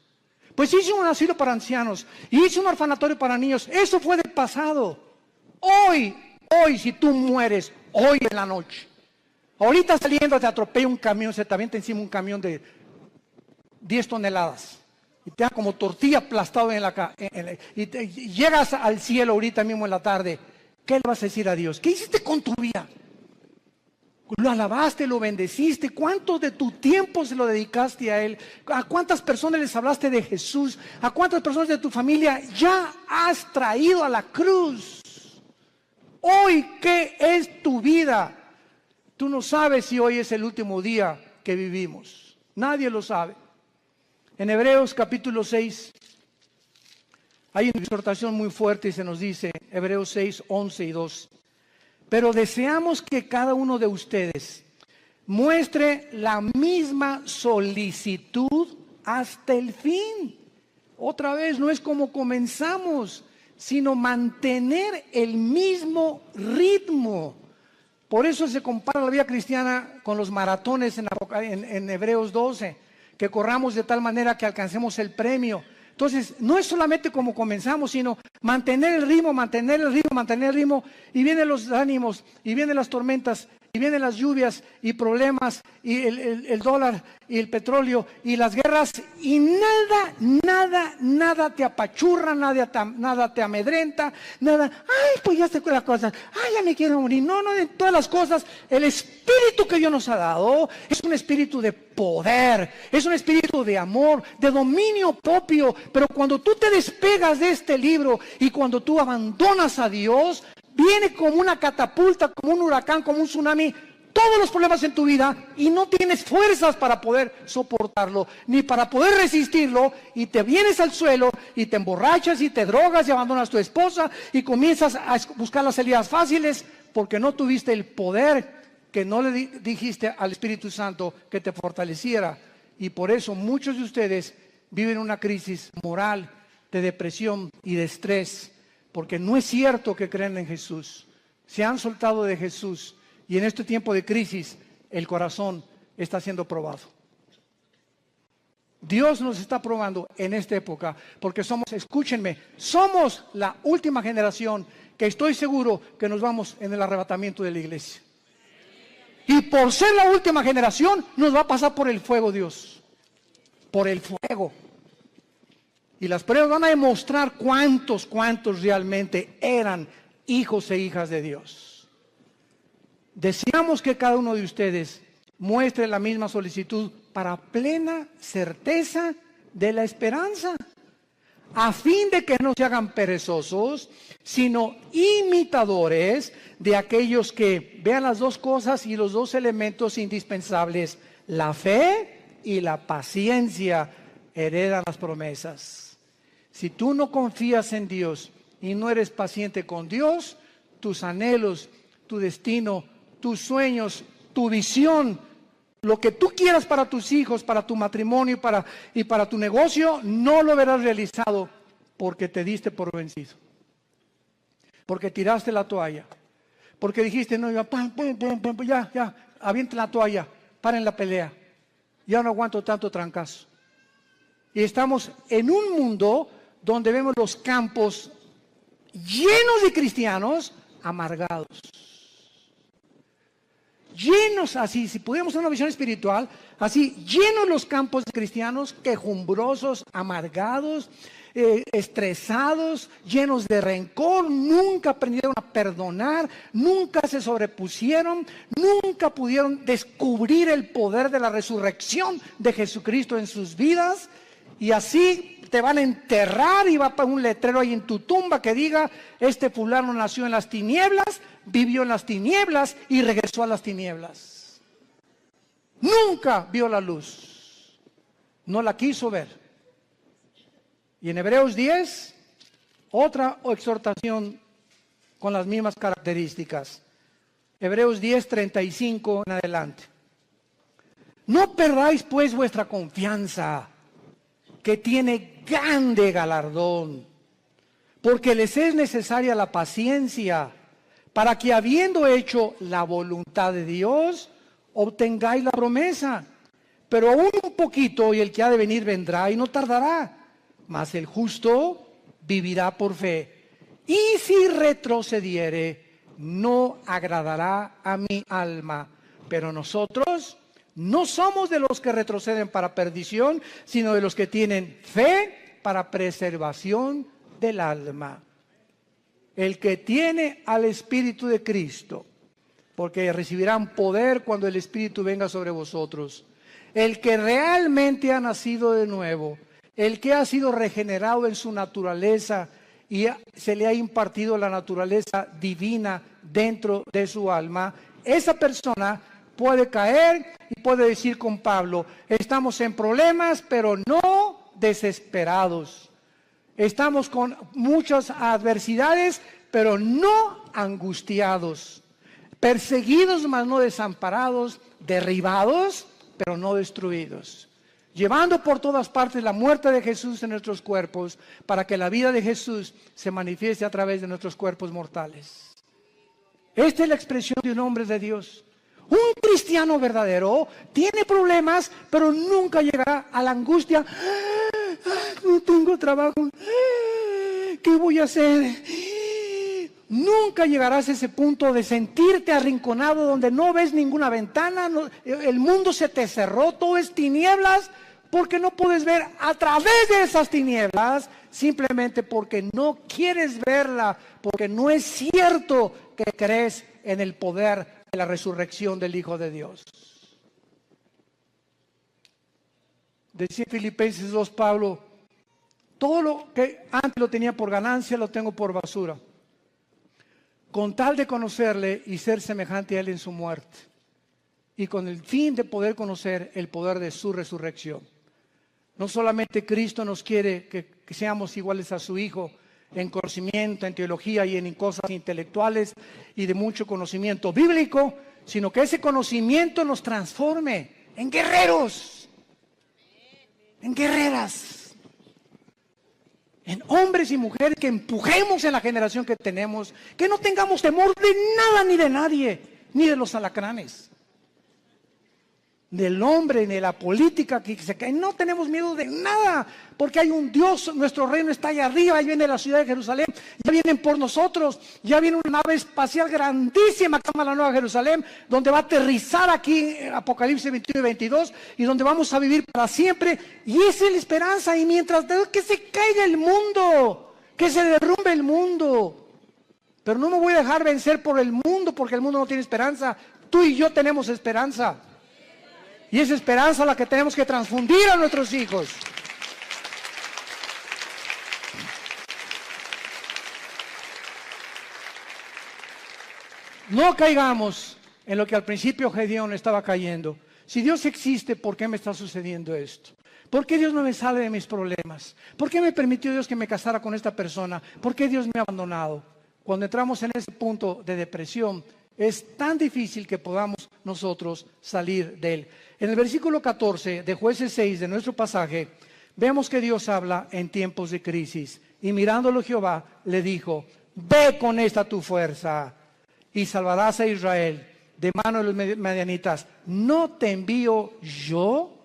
Pues hice un asilo para ancianos, hice un orfanatorio para niños, eso fue del pasado. Hoy, si tú mueres, hoy en la noche, ahorita saliendo te atropella un camión, se te avienta encima un camión de 10 toneladas. Y te da como tortilla aplastado y llegas al cielo ahorita mismo en la tarde. ¿Qué le vas a decir a Dios? ¿Qué hiciste con tu vida? Lo alabaste, lo bendeciste. ¿Cuánto de tu tiempo se lo dedicaste a Él? ¿A cuántas personas les hablaste de Jesús? ¿A cuántas personas de tu familia ya has traído a la cruz? Hoy, ¿qué es tu vida? Tú no sabes si hoy es el último día que vivimos. Nadie lo sabe. En Hebreos capítulo 6 hay una exhortación muy fuerte y se nos dice, Hebreos 6, 11 y 2. Pero deseamos que cada uno de ustedes muestre la misma solicitud hasta el fin. Otra vez, no es como comenzamos, sino mantener el mismo ritmo. Por eso se compara la vida cristiana con los maratones en Hebreos 12, que corramos de tal manera que alcancemos el premio. Entonces, no es solamente como comenzamos, sino mantener el ritmo, mantener el ritmo, mantener el ritmo. Y vienen los ánimos, y vienen las tormentas, y vienen las lluvias, y problemas, y el dólar, y el petróleo, y las guerras. Y nada te apachurra, nada te amedrenta, nada. Ay, pues ya se las cosas. Ay, ya me quiero morir. No, de todas las cosas, el espíritu que Dios nos ha dado es un espíritu de poder, es un espíritu de amor, de dominio propio. Pero cuando tú te despegas de este libro y cuando tú abandonas a Dios, viene como una catapulta, como un huracán, como un tsunami, todos los problemas en tu vida y no tienes fuerzas para poder soportarlo, ni para poder resistirlo, y te vienes al suelo y te emborrachas y te drogas y abandonas a tu esposa y comienzas a buscar las salidas fáciles porque no tuviste el poder que no le dijiste al Espíritu Santo que te fortaleciera. Y por eso muchos de ustedes viven una crisis moral, de depresión y de estrés, porque no es cierto que creen en Jesús. Se han soltado de Jesús y en este tiempo de crisis el corazón está siendo probado. Dios nos está probando en esta época porque escúchenme, somos la última generación que estoy seguro que nos vamos en el arrebatamiento de la iglesia. Y por ser la última generación nos va a pasar por el fuego Dios, por el fuego. Y las pruebas van a demostrar cuántos realmente eran hijos e hijas de Dios. Deseamos que cada uno de ustedes muestre la misma solicitud para plena certeza de la esperanza, a fin de que no se hagan perezosos, sino imitadores de aquellos que vean las dos cosas y los dos elementos indispensables, la fe y la paciencia, heredan las promesas. Si tú no confías en Dios y no eres paciente con Dios, tus anhelos, tu destino, tus sueños, tu visión, lo que tú quieras para tus hijos, para tu matrimonio y para tu negocio, no lo verás realizado porque te diste por vencido. Porque tiraste la toalla. Porque dijiste, no, ya, avienten la toalla, paren la pelea. Ya no aguanto tanto trancazo. Y estamos en un mundo donde vemos los campos llenos de cristianos amargados. Llenos así, si pudiéramos tener una visión espiritual, así, llenos los campos de cristianos quejumbrosos, amargados, estresados, llenos de rencor, nunca aprendieron a perdonar, nunca se sobrepusieron, nunca pudieron descubrir el poder de la resurrección de Jesucristo en sus vidas, y así te van a enterrar y va a poner un letrero ahí en tu tumba que diga, este fulano nació en las tinieblas, vivió en las tinieblas y regresó a las tinieblas. Nunca vio la luz, no la quiso ver. Y en Hebreos 10, otra exhortación con las mismas características. Hebreos 10, 35 en adelante. No perdáis pues vuestra confianza, que tiene grande galardón, porque les es necesaria la paciencia, para que habiendo hecho la voluntad de Dios, obtengáis la promesa. Pero aún un poquito, y el que ha de venir vendrá y no tardará, mas el justo vivirá por fe. Y si retrocediere, no agradará a mi alma. Pero nosotros no somos de los que retroceden para perdición, sino de los que tienen fe para preservación del alma. El que tiene al Espíritu de Cristo, porque recibirán poder cuando el Espíritu venga sobre vosotros. El que realmente ha nacido de nuevo, el que ha sido regenerado en su naturaleza y se le ha impartido la naturaleza divina dentro de su alma, esa persona puede caer y puede decir con Pablo, estamos en problemas, pero no desesperados. Estamos con muchas adversidades, pero no angustiados. Perseguidos, mas no desamparados. Derribados, pero no destruidos. Llevando por todas partes la muerte de Jesús en nuestros cuerpos, para que la vida de Jesús se manifieste a través de nuestros cuerpos mortales. Esta es la expresión de un hombre de Dios. Un cristiano verdadero tiene problemas, pero nunca llegará a la angustia. No tengo trabajo. ¿Qué voy a hacer? Nunca llegarás a ese punto de sentirte arrinconado donde no ves ninguna ventana, el mundo se te cerró, todo es tinieblas, porque no puedes ver a través de esas tinieblas, simplemente porque no quieres verla, porque no es cierto que crees en el poder de la resurrección del Hijo de Dios. Decía en Filipenses 2 Pablo, todo lo que antes lo tenía por ganancia, lo tengo por basura, con tal de conocerle y ser semejante a él en su muerte, y con el fin de poder conocer el poder de su resurrección. No solamente Cristo nos quiere que seamos iguales a su Hijo en conocimiento, en teología y en cosas intelectuales y de mucho conocimiento bíblico, sino que ese conocimiento nos transforme en guerreros, en guerreras, en hombres y mujeres que empujemos en la generación que tenemos, que no tengamos temor de nada ni de nadie, ni de los alacranes, del hombre, ni de la política que se cae. No tenemos miedo de nada, porque hay un Dios, nuestro reino está allá arriba, ahí viene la ciudad de Jerusalén, ya vienen por nosotros, ya viene una nave espacial grandísima que se llama la Nueva Jerusalén, donde va a aterrizar aquí Apocalipsis 21 y 22, y donde vamos a vivir para siempre, y esa es la esperanza. Y mientras que se caiga el mundo, que se derrumbe el mundo, pero no me voy a dejar vencer por el mundo, porque el mundo no tiene esperanza. Tú y yo tenemos esperanza. Y esa esperanza la que tenemos que transfundir a nuestros hijos. No caigamos en lo que al principio Gedeón estaba cayendo. Si Dios existe, ¿por qué me está sucediendo esto? ¿Por qué Dios no me sale de mis problemas? ¿Por qué me permitió Dios que me casara con esta persona? ¿Por qué Dios me ha abandonado? Cuando entramos en ese punto de depresión, es tan difícil que podamos nosotros salir de él. En el versículo 14 de Jueces 6 de nuestro pasaje, vemos que Dios habla en tiempos de crisis. Y mirándolo Jehová, le dijo, ve con esta tu fuerza y salvarás a Israel de mano de los madianitas. ¿No te envío yo?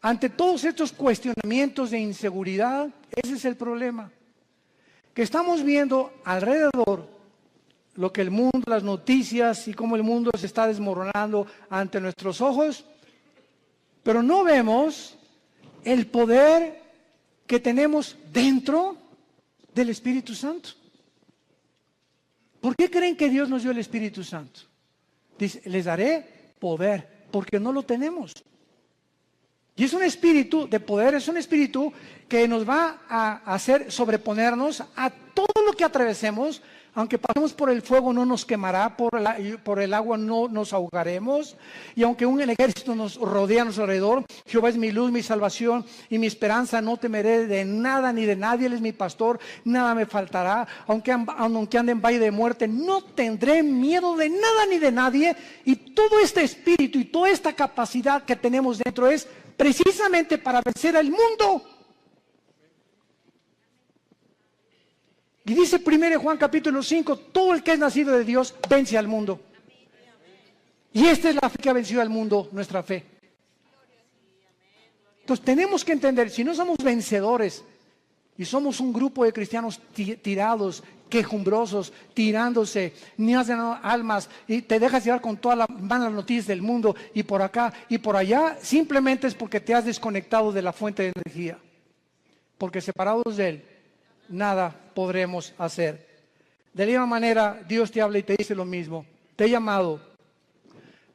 Ante todos estos cuestionamientos de inseguridad, ese es el problema. Que estamos viendo alrededor lo que el mundo, las noticias y cómo el mundo se está desmoronando ante nuestros ojos, pero no vemos el poder que tenemos dentro del Espíritu Santo. ¿Por qué creen que Dios nos dio el Espíritu Santo? Dice, les daré poder, porque no lo tenemos. Y es un espíritu de poder, es un espíritu que nos va a hacer sobreponernos a todo lo que atravesemos. Aunque pasemos por el fuego no nos quemará, por el agua no nos ahogaremos. Y aunque un ejército nos rodea a nuestro alrededor, Jehová es mi luz, mi salvación y mi esperanza. No temeré de nada ni de nadie, Él es mi pastor, nada me faltará. Aunque ande en valle de muerte, no tendré miedo de nada ni de nadie. Y todo este espíritu y toda esta capacidad que tenemos dentro es precisamente para vencer al mundo. Y dice 1 Juan capítulo 5, todo el que es nacido de Dios vence al mundo. Y esta es la fe que ha vencido al mundo, nuestra fe. Entonces tenemos que entender, si no somos vencedores y somos un grupo de cristianos tirados, quejumbrosos, tirándose, ni hacen almas y te dejas llevar con todas las malas noticias del mundo y por acá y por allá, simplemente es porque te has desconectado de la fuente de energía. Porque separados de Él, nada podremos hacer. De la misma manera, Dios te habla y te dice lo mismo. Te he llamado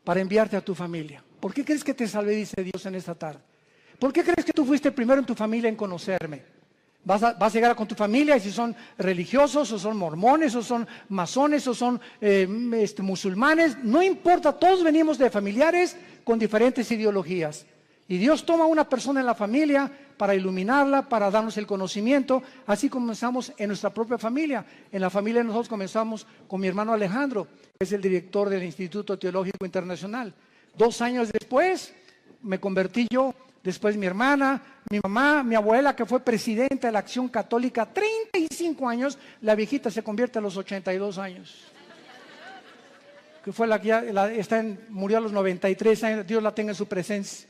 para enviarte a tu familia. ¿Por qué crees que te salvé, dice Dios en esta tarde? ¿Por qué crees que tú fuiste primero en tu familia en conocerme? Vas a llegar con tu familia, y si son religiosos, o son mormones, o son masones, o son musulmanes, no importa, todos venimos de familiares con diferentes ideologías. Y Dios toma a una persona en la familia para iluminarla, para darnos el conocimiento. Así comenzamos en nuestra propia familia. En la familia nosotros comenzamos con mi hermano Alejandro, que es el director del Instituto Teológico Internacional. 2 años después me convertí yo, después mi hermana, mi mamá, mi abuela, que fue presidenta de la Acción Católica 35 años, la viejita se convierte a los 82 años. Que fue la que ya murió a los 93 años, Dios la tenga en su presencia.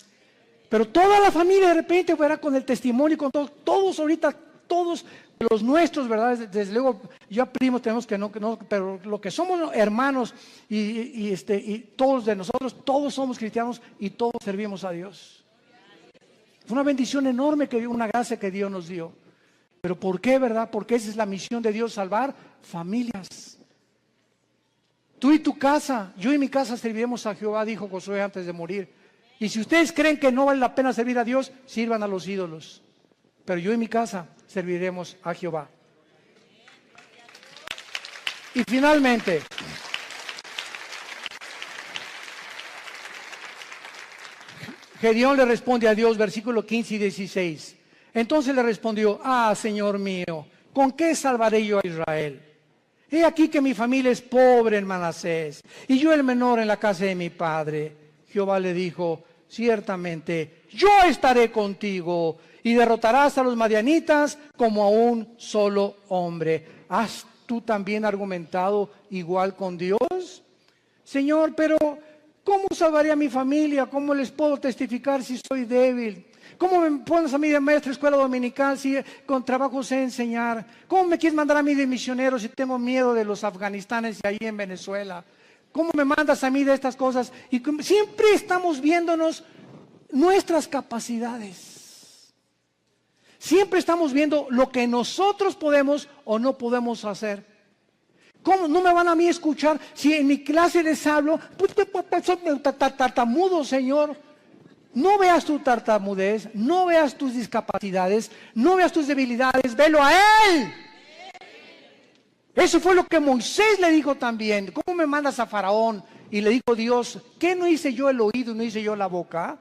Pero toda la familia de repente, ¿verdad? Con el testimonio, con todos ahorita, todos los nuestros, ¿verdad? Desde luego, ya primos tenemos que no, pero lo que somos hermanos y todos de nosotros, todos somos cristianos y todos servimos a Dios. Fue una bendición enorme, una gracia que Dios nos dio. ¿Pero por qué, verdad? Porque esa es la misión de Dios, salvar familias. Tú y tu casa, yo y mi casa serviremos a Jehová, dijo Josué antes de morir. Y si ustedes creen que no vale la pena servir a Dios, sirvan a los ídolos. Pero yo y mi casa serviremos a Jehová. Y finalmente, Gedeón le responde a Dios, versículo 15 y 16. Entonces le respondió: Señor mío, ¿con qué salvaré yo a Israel? He aquí que mi familia es pobre en Manasés, y yo el menor en la casa de mi padre. Jehová le dijo: ciertamente yo estaré contigo, y derrotarás a los madianitas como a un solo hombre. ¿Has tú también argumentado igual con Dios? Señor, pero ¿cómo salvaré a mi familia? ¿Cómo les puedo testificar si soy débil? ¿Cómo me pones a mí de maestra escuela dominical si con trabajo sé enseñar? ¿Cómo me quieres mandar a mí de misionero si tengo miedo de los afganistanes y ahí en Venezuela? ¿Cómo me mandas a mí de estas cosas? Y siempre estamos viéndonos nuestras capacidades. Siempre estamos viendo lo que nosotros podemos o no podemos hacer. ¿Cómo no me van a mí escuchar si en mi clase les hablo? Pues tartamudo, Señor. No veas tu tartamudez, no veas tus discapacidades, no veas tus debilidades, velo a Él. Eso fue lo que Moisés le dijo también. ¿Cómo me mandas a Faraón? Y le dijo Dios: ¿qué no hice yo el oído y no hice yo la boca?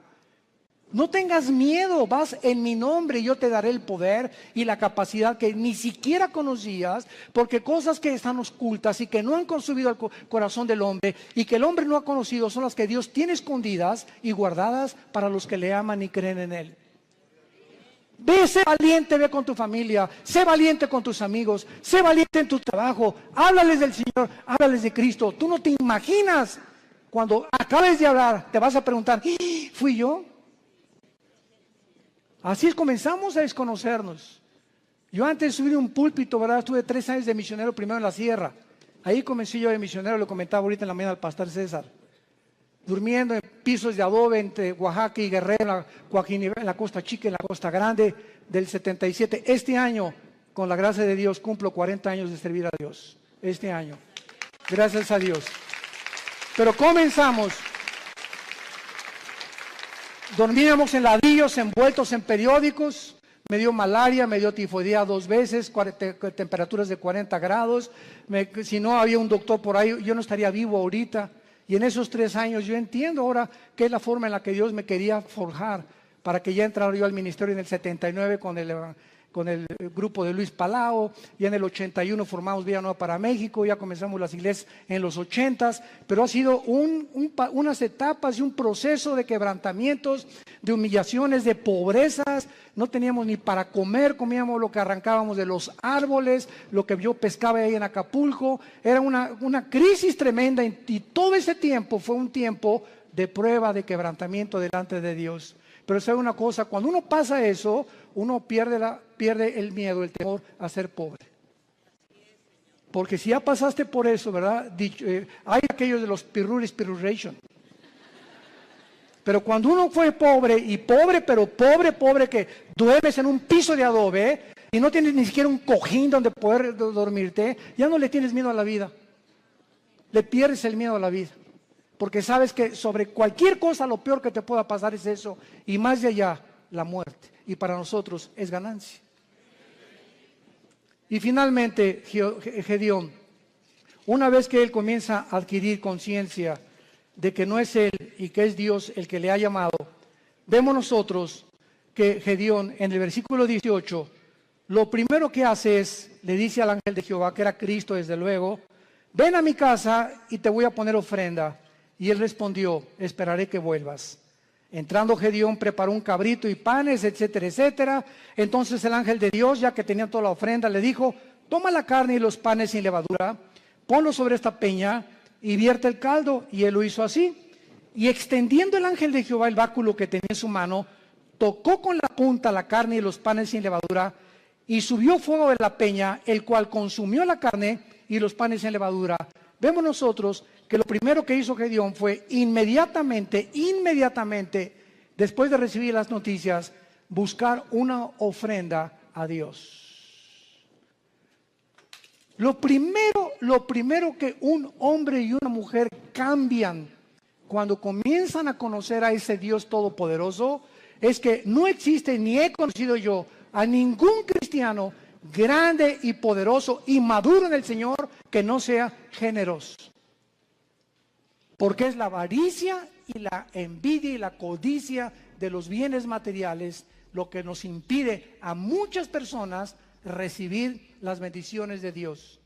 No tengas miedo, vas en mi nombre y yo te daré el poder y la capacidad que ni siquiera conocías, porque cosas que están ocultas y que no han consumido el corazón del hombre y que el hombre no ha conocido son las que Dios tiene escondidas y guardadas para los que le aman y creen en Él. Sé valiente, ve con tu familia, sé valiente con tus amigos, sé valiente en tu trabajo, háblales del Señor, háblales de Cristo. Tú no te imaginas, cuando acabes de hablar, te vas a preguntar: ¿fui yo? Así es, comenzamos a desconocernos. Yo antes de subir un púlpito, ¿verdad? Estuve 3 años de misionero, primero en la sierra. Ahí comencé yo de misionero, lo comentaba ahorita en la mañana al pastor César. Durmiendo en pisos de adobe entre Oaxaca y Guerrero, en la Costa Chica, en la Costa Grande, del 77. Este año, con la gracia de Dios, cumplo 40 años de servir a Dios. Este año. Gracias a Dios. Pero comenzamos. Dormíamos en ladrillos, envueltos en periódicos. Me dio malaria, me dio tifoidea 2 veces, temperaturas de 40 grados. Si no había un doctor por ahí, yo no estaría vivo ahorita. Y en esos 3 años yo entiendo ahora qué es la forma en la que Dios me quería forjar para que ya entrara yo al ministerio en el 79 con el grupo de Luis Palau. Y en el 81 formamos Villa Nueva para México, ya comenzamos las iglesias en los 80s, pero ha sido unas etapas y un proceso de quebrantamientos, de humillaciones, de pobrezas. No teníamos ni para comer, comíamos lo que arrancábamos de los árboles, lo que yo pescaba ahí en Acapulco. Era una crisis tremenda y todo ese tiempo fue un tiempo de prueba, de quebrantamiento delante de Dios. Pero sabe una cosa, cuando uno pasa eso, uno pierde el miedo, el temor a ser pobre. Porque si ya pasaste por eso, ¿verdad? Hay aquellos de los piruration. Pero cuando uno fue pobre, y pobre, pero pobre, que duermes en un piso de adobe y no tienes ni siquiera un cojín donde poder dormirte, ya no le tienes miedo a la vida. Le pierdes el miedo a la vida. Porque sabes que sobre cualquier cosa lo peor que te pueda pasar es eso. Y más de allá, la muerte. Y para nosotros es ganancia. Y finalmente, Gedeón, una vez que él comienza a adquirir conciencia de que no es él y que es Dios el que le ha llamado, vemos nosotros que Gedeón en el versículo 18, lo primero que hace es, le dice al ángel de Jehová, que era Cristo desde luego, ven a mi casa y te voy a poner ofrenda. Y él respondió, esperaré que vuelvas. Entrando Gedeón preparó un cabrito y panes, etcétera, etcétera. Entonces el ángel de Dios, ya que tenía toda la ofrenda, le dijo, toma la carne y los panes sin levadura, ponlo sobre esta peña y vierte el caldo. Y él lo hizo así. Y extendiendo el ángel de Jehová el báculo que tenía en su mano, tocó con la punta la carne y los panes sin levadura, y subió fuego de la peña, el cual consumió la carne y los panes sin levadura. Vemos nosotros que lo primero que hizo Gedeón fue inmediatamente, después de recibir las noticias, buscar una ofrenda a Dios. Lo primero que un hombre y una mujer cambian cuando comienzan a conocer a ese Dios todopoderoso es que no existe, ni he conocido yo a ningún cristiano grande y poderoso y maduro en el Señor que no sea generoso. Porque es la avaricia y la envidia y la codicia de los bienes materiales lo que nos impide a muchas personas recibir las bendiciones de Dios.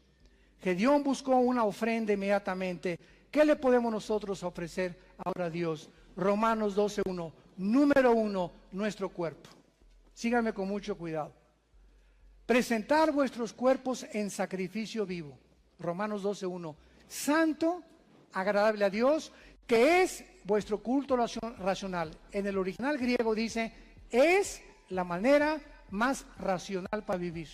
Gedeón buscó una ofrenda inmediatamente. ¿Qué le podemos nosotros ofrecer ahora a Dios? Romanos 12:1, número 1, nuestro cuerpo. Síganme con mucho cuidado. Presentar vuestros cuerpos en sacrificio vivo. Romanos 12:1, santo, agradable a Dios, que es vuestro culto racional. En el original griego dice, es la manera más racional para vivir.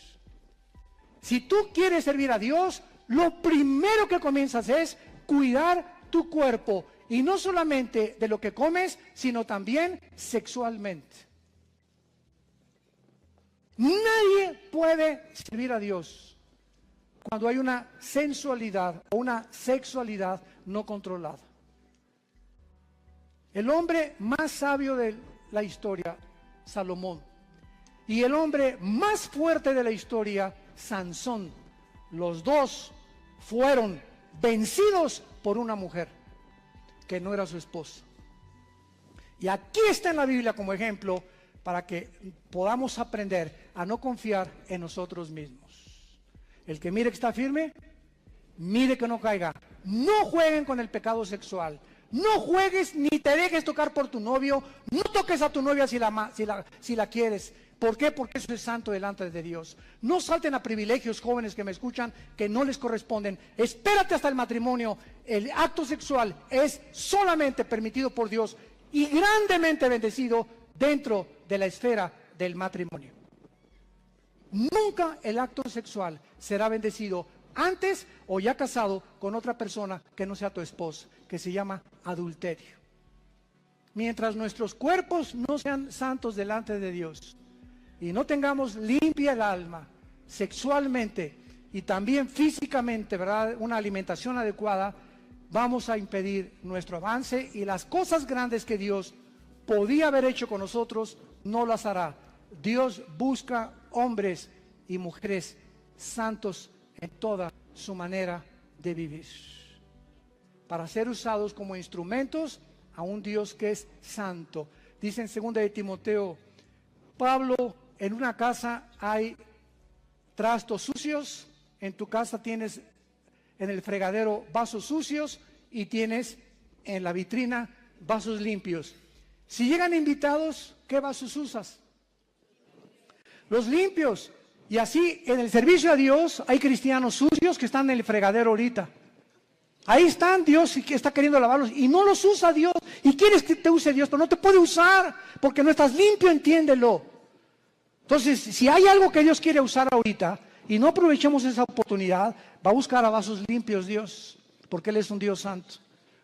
Si tú quieres servir a Dios, lo primero que comienzas es cuidar tu cuerpo, y no solamente de lo que comes, sino también sexualmente. Nadie puede servir a Dios cuando hay una sensualidad o una sexualidad no controlada. El hombre más sabio de la historia, Salomón, y el hombre más fuerte de la historia, Sansón, los dos fueron vencidos por una mujer que no era su esposa. Y aquí está en la Biblia como ejemplo para que podamos aprender a no confiar en nosotros mismos. El que mire que está firme, mire que no caiga. No jueguen con el pecado sexual. No juegues ni te dejes tocar por tu novio. No toques a tu novia si la quieres. ¿Por qué? Porque eso es santo delante de Dios. No salten a privilegios, jóvenes que me escuchan, que no les corresponden. Espérate hasta el matrimonio. El acto sexual es solamente permitido por Dios y grandemente bendecido dentro de la esfera del matrimonio. Nunca el acto sexual será bendecido antes o ya casado con otra persona que no sea tu esposa, que se llama adulterio. Mientras nuestros cuerpos no sean santos delante de Dios y no tengamos limpia el alma sexualmente y también físicamente, ¿verdad?, una alimentación adecuada, vamos a impedir nuestro avance, y las cosas grandes que Dios podía haber hecho con nosotros no las hará. Dios busca hombres y mujeres santos en toda su manera de vivir, para ser usados como instrumentos a un Dios que es santo. Dice en 2 de Timoteo, Pablo, en una casa hay trastos sucios, en tu casa tienes en el fregadero vasos sucios y tienes en la vitrina vasos limpios. Si llegan invitados, ¿qué vasos usas? Los limpios. Y así en el servicio a Dios hay cristianos sucios que están en el fregadero ahorita. Ahí están, Dios que está queriendo lavarlos y no los usa Dios. Y quieres que te use Dios, pero no te puede usar porque no estás limpio, entiéndelo. Entonces, si hay algo que Dios quiere usar ahorita y no aprovechemos esa oportunidad, va a buscar a vasos limpios Dios, porque Él es un Dios santo.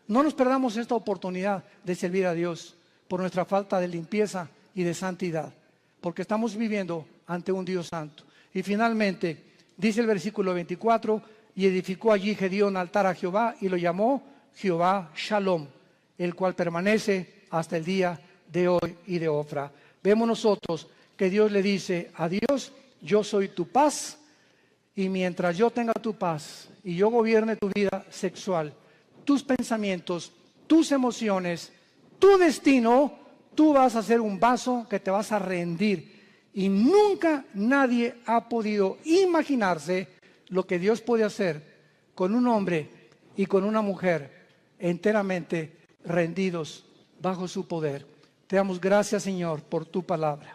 No nos perdamos esta oportunidad de servir a Dios por nuestra falta de limpieza y de santidad, porque estamos viviendo ante un Dios santo. Y finalmente, dice el versículo 24, y edificó allí Gedeón altar a Jehová y lo llamó Jehová Shalom, el cual permanece hasta el día de hoy y de Ofra. Vemos nosotros que Dios le dice a Dios, yo soy tu paz, Y mientras yo tenga tu paz y yo gobierne tu vida sexual, tus pensamientos, tus emociones, tu destino, tú vas a ser un vaso que te vas a rendir. Y nunca nadie ha podido imaginarse lo que Dios puede hacer con un hombre y con una mujer enteramente rendidos bajo su poder. Te damos gracias, Señor, por tu palabra.